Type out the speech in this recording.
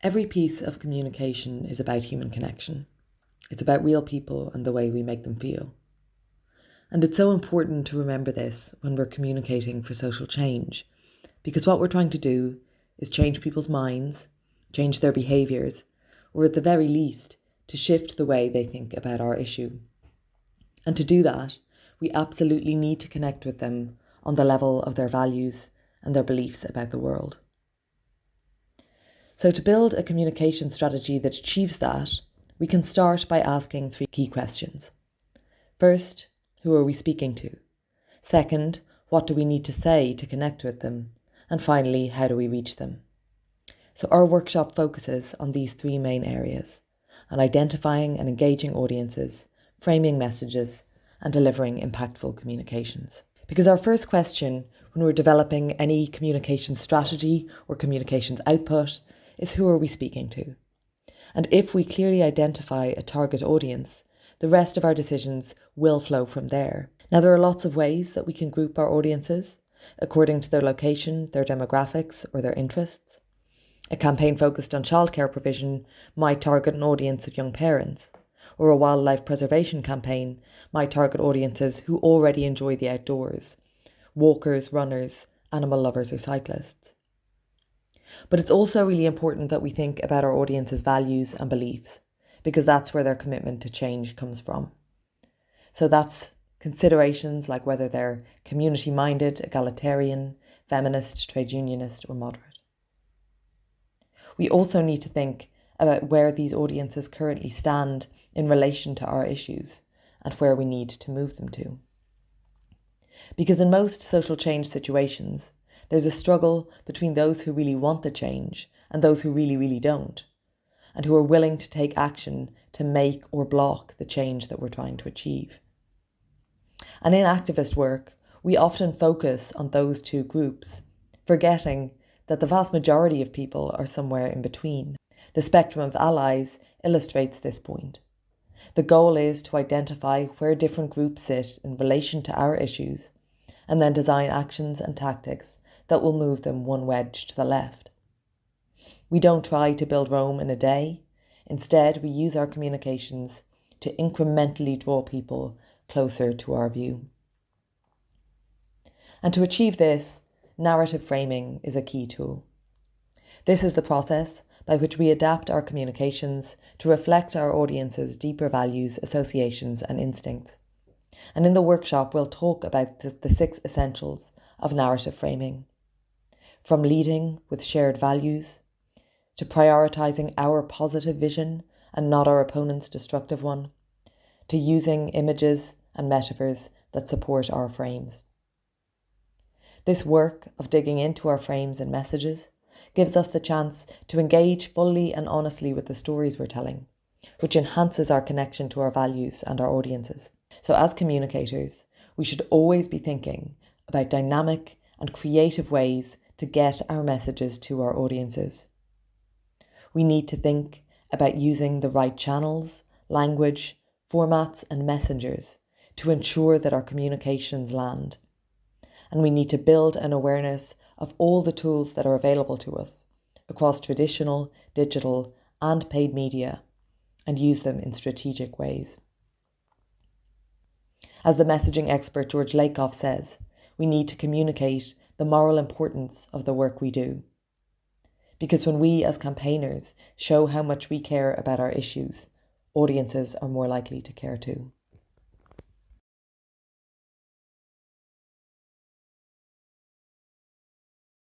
Every piece of communication is about human connection. It's about real people and the way we make them feel. And it's so important to remember this when we're communicating for social change, because what we're trying to do is change people's minds, change their behaviours, or at the very least, to shift the way they think about our issue. And to do that, we absolutely need to connect with them on the level of their values and their beliefs about the world. So to build a communication strategy that achieves that, we can start by asking 3 key questions. First, who are we speaking to? Second, what do we need to say to connect with them? And finally, how do we reach them? So our workshop focuses on these 3 main areas, on identifying and engaging audiences, framing messages, and delivering impactful communications. Because our first question when we're developing any communication strategy or communications output is, who are we speaking to? And if we clearly identify a target audience, the rest of our decisions will flow from there. Now, there are lots of ways that we can group our audiences according to their location, their demographics, or their interests. A campaign focused on childcare provision might target an audience of young parents, or a wildlife preservation campaign might target audiences who already enjoy the outdoors: walkers, runners, animal lovers, or cyclists. But it's also really important that we think about our audience's values and beliefs, because that's where their commitment to change comes from. So that's considerations like whether they're community-minded, egalitarian, feminist, trade unionist, or moderate. We also need to think about where these audiences currently stand in relation to our issues and where we need to move them to. Because in most social change situations, there's a struggle between those who really want the change and those who really, really don't, and who are willing to take action to make or block the change that we're trying to achieve. And in activist work, we often focus on those 2 groups, forgetting that the vast majority of people are somewhere in between. The spectrum of allies illustrates this point. The goal is to identify where different groups sit in relation to our issues, and then design actions and tactics that will move them one wedge to the left. We don't try to build Rome in a day. Instead, we use our communications to incrementally draw people closer to our view. And to achieve this, narrative framing is a key tool. This is the process by which we adapt our communications to reflect our audience's deeper values, associations, and instincts. And in the workshop, we'll talk about the 6 essentials of narrative framing. From leading with shared values, to prioritising our positive vision and not our opponent's destructive one, to using images and metaphors that support our frames. This work of digging into our frames and messages gives us the chance to engage fully and honestly with the stories we're telling, which enhances our connection to our values and our audiences. So as communicators, we should always be thinking about dynamic and creative ways to get our messages to our audiences. We need to think about using the right channels, language, formats, and messengers to ensure that our communications land. And we need to build an awareness of all the tools that are available to us across traditional, digital, and paid media, and use them in strategic ways. As the messaging expert George Lakoff says, we need to communicate the moral importance of the work we do. Because when we as campaigners show how much we care about our issues, audiences are more likely to care too.